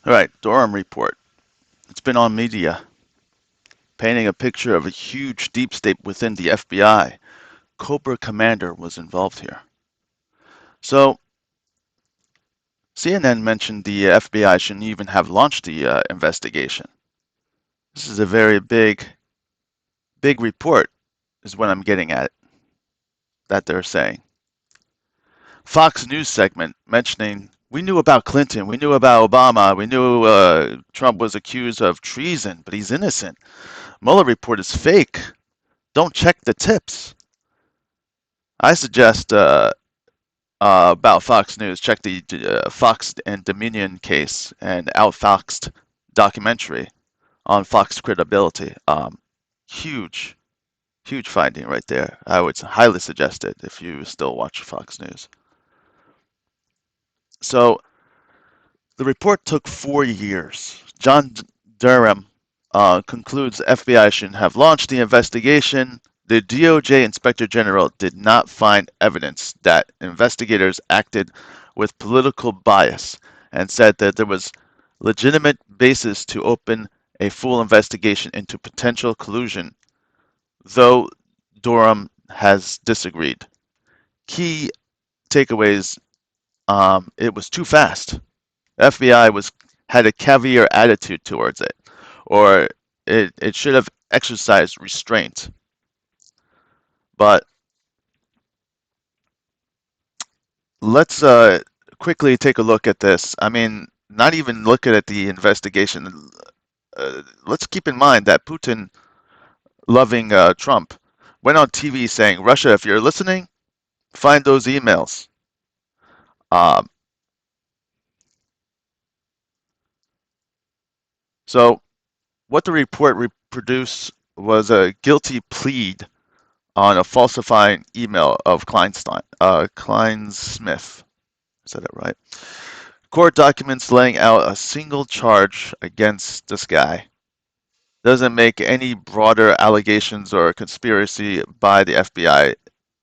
All right, Durham Report. It's been on media, painting a picture of a huge deep state within the FBI. Cobra Commander was involved here. So, CNN mentioned the FBI shouldn't even have launched the investigation. This is a very big report, is what I'm getting at, that they're saying. Fox News segment mentioning we knew about Clinton, we knew about Obama, we knew Trump was accused of treason, but he's innocent. Mueller report is fake. Don't check the tips. I suggest about Fox News, check the Fox and Dominion case and Outfoxed documentary on Fox credibility. Huge, huge finding right there. I would highly suggest it if you still watch Fox News. So the report took 4 years. John Durham concludes the FBI shouldn't have launched the investigation. The DOJ Inspector General did not find evidence that investigators acted with political bias and said that there was legitimate basis to open a full investigation into potential collusion, though Durham has disagreed. Key takeaways: it was too fast. FBI had a caviar attitude towards it, or it should have exercised restraint. But let's quickly take a look at this. I mean, not even looking at the investigation. Let's keep in mind that Putin, loving Trump, went on TV saying, "Russia, if you're listening, find those emails." Um, so, what the report reproduced was a guilty plea on a falsifying email of Kleinsmith. Is that it right? Court documents laying out a single charge against this guy. Doesn't make any broader allegations or conspiracy by the FBI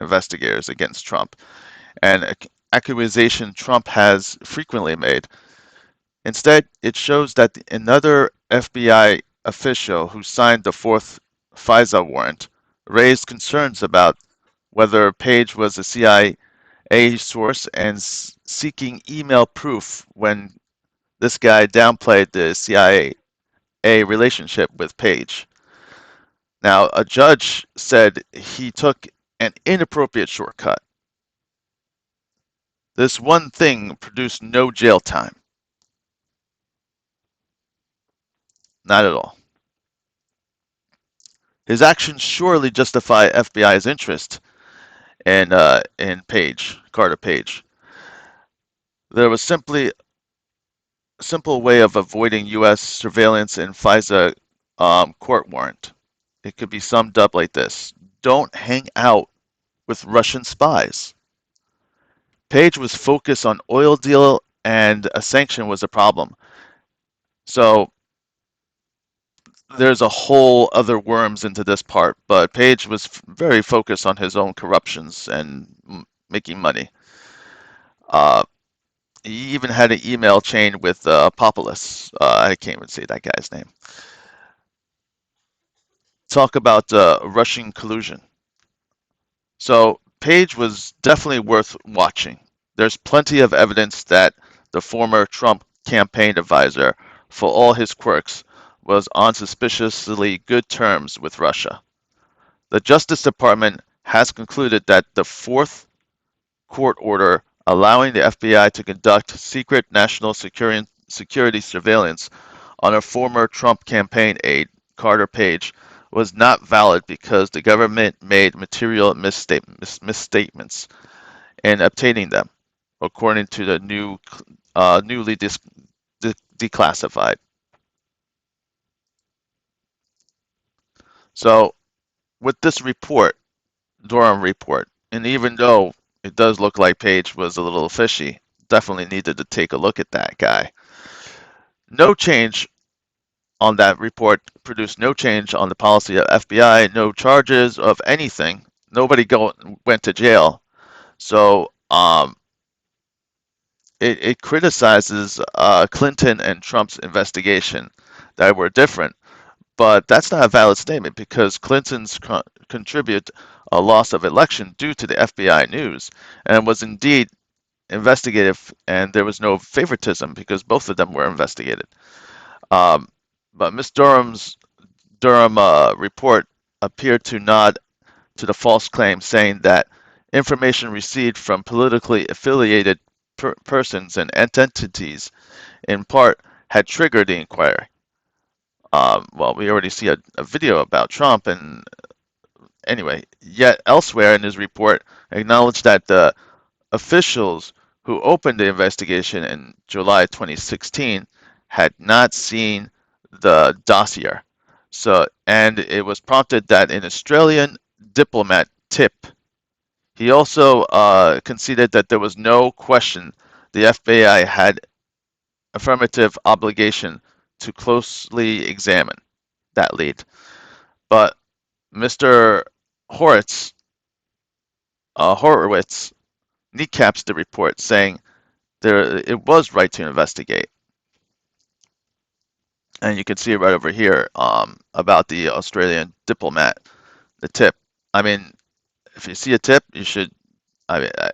investigators against Trump, an accusation Trump has frequently made. Instead, it shows that another FBI official who signed the fourth FISA warrant raised concerns about whether Page was a CIA source and seeking email proof when this guy downplayed the CIA relationship with Page. Now, a judge said he took an inappropriate shortcut. This one thing produced no jail time. Not at all. His actions surely justify FBI's interest in Carter Page. There was simply a simple way of avoiding U.S. surveillance in FISA court warrant. It could be summed up like this: don't hang out with Russian spies. Page was focused on oil deal and a sanction was a problem. So there's a whole other worms into this part, but Page was very focused on his own corruptions and making money. Uh, he even had an email chain with Populus. I can't even say that guy's name. Talk about Russian collusion. So Page was definitely worth watching. There's plenty of evidence that the former Trump campaign advisor, for all his quirks, was on suspiciously good terms with Russia. The Justice Department has concluded that the fourth court order allowing the FBI to conduct secret national security surveillance on a former Trump campaign aide, Carter Page, was not valid because the government made material misstatements in obtaining them, according to the newly declassified. So, with this report, Durham report, and even though it does look like Page was a little fishy, definitely needed to take a look at that guy. No change on that report produced no change on the policy of FBI, no charges of anything. Nobody went to jail. So it criticizes Clinton and Trump's investigation that were different, but that's not a valid statement because Clinton's contribute a loss of election due to the FBI news and was indeed investigative, and there was no favoritism because both of them were investigated. Um, but Miss Durham report appeared to nod to the false claim, saying that information received from politically affiliated persons and entities, in part, had triggered the inquiry. Well, we already see a video about Trump, and anyway, yet elsewhere in his report, acknowledged that the officials who opened the investigation in July 2016 had not seen the dossier. So, and it was prompted that an Australian diplomat tip. He also conceded that there was no question the FBI had affirmative obligation to closely examine that lead. But Mr. Horowitz, Horowitz kneecaps the report, saying it was right to investigate. And you can see it right over here about the Australian diplomat, the tip. I mean, if you see a tip, you should. I mean, I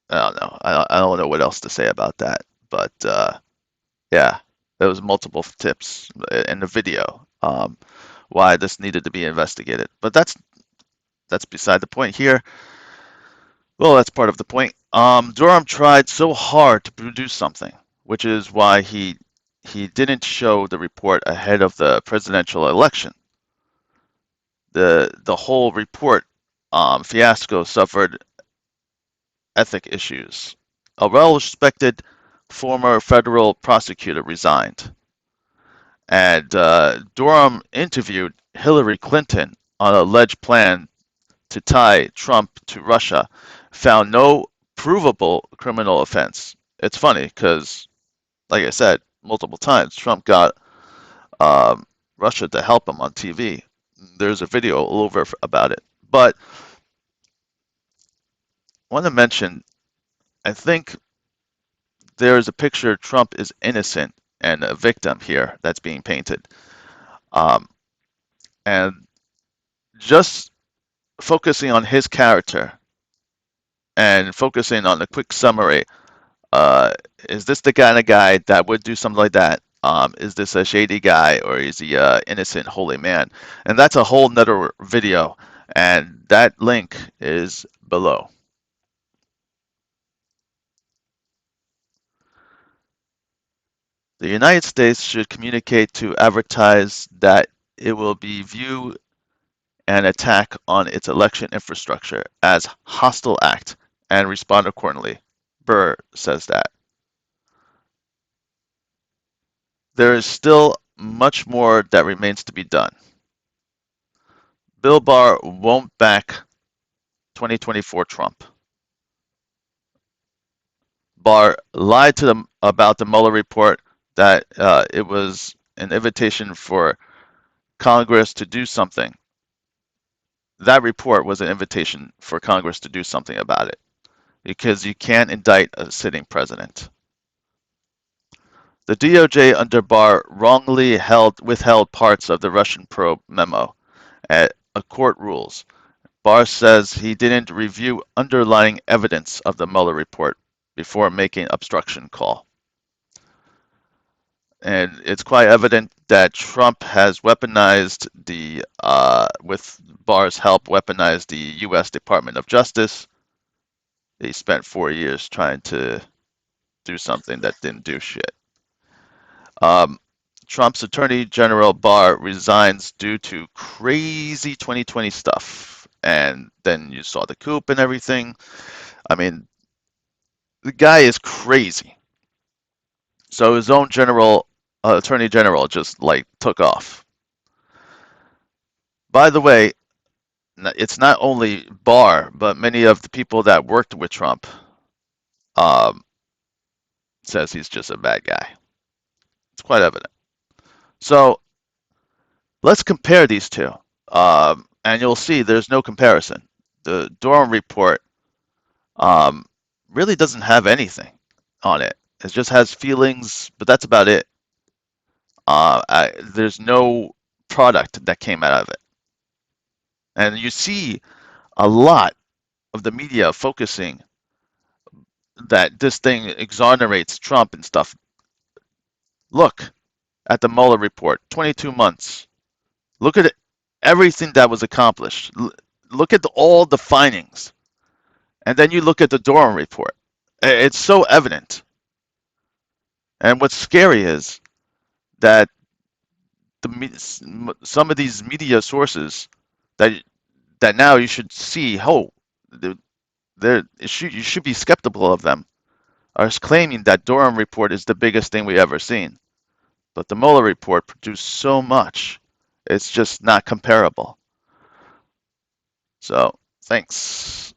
don't know. I don't know what else to say about that. But yeah, there was multiple tips in the video why this needed to be investigated. But that's beside the point here. Well, that's part of the point. Durham tried so hard to produce something, which is why he didn't show the report ahead of the presidential election. The whole report fiasco suffered ethic issues. A well-respected former federal prosecutor resigned, and Durham interviewed Hillary Clinton on an alleged plan to tie Trump to Russia, found no provable criminal offense. It's funny because, like I said multiple times, Trump got um, Russia to help him on TV. There's a video all over about it. But I want to mention, I think there's a picture Trump is innocent and a victim here that's being painted. Um, and just focusing on his character and focusing on a quick summary, uh, is this the kind of guy that would do something like that? Is this a shady guy or is he a innocent holy man? And that's a whole nother video, and that link is below. The United States should communicate to advertise that it will be view an attack on its election infrastructure as hostile act and respond accordingly. Burr says that. There is still much more that remains to be done. Bill Barr won't back 2024 Trump. Barr lied to them about the Mueller report, that it was an invitation for Congress to do something. That report was an invitation for Congress to do something about it because you can't indict a sitting president. The DOJ under Barr wrongly withheld parts of the Russian probe memo at a court rules. Barr says he didn't review underlying evidence of the Mueller report before making obstruction call. And it's quite evident that Trump has weaponized with Barr's help, weaponized the U.S. Department of Justice. He spent 4 years trying to do something that didn't do shit. Um, Trump's Attorney General Barr resigns due to crazy 2020 stuff. And then you saw the coup and everything. I mean, the guy is crazy. So his own Attorney General just like took off. By the way, it's not only Barr, but many of the people that worked with Trump um, says he's just a bad guy. It's quite evident. So let's compare these two, and you'll see there's no comparison. The Durham report really doesn't have anything. on it. It just has feelings, but that's about it. There's no product that came out of it. And you see a lot of the media focusing that this thing exonerates Trump and stuff. Look at the Mueller report, 22 months. Look at everything that was accomplished. Look at all the findings. And then you look at the Durham report. It's so evident. And what's scary is that some of these media sources that now you should see, oh, you should be skeptical of them, are claiming that Durham report is the biggest thing we ever seen. But the Mueller report produced so much, it's just not comparable. So, thanks.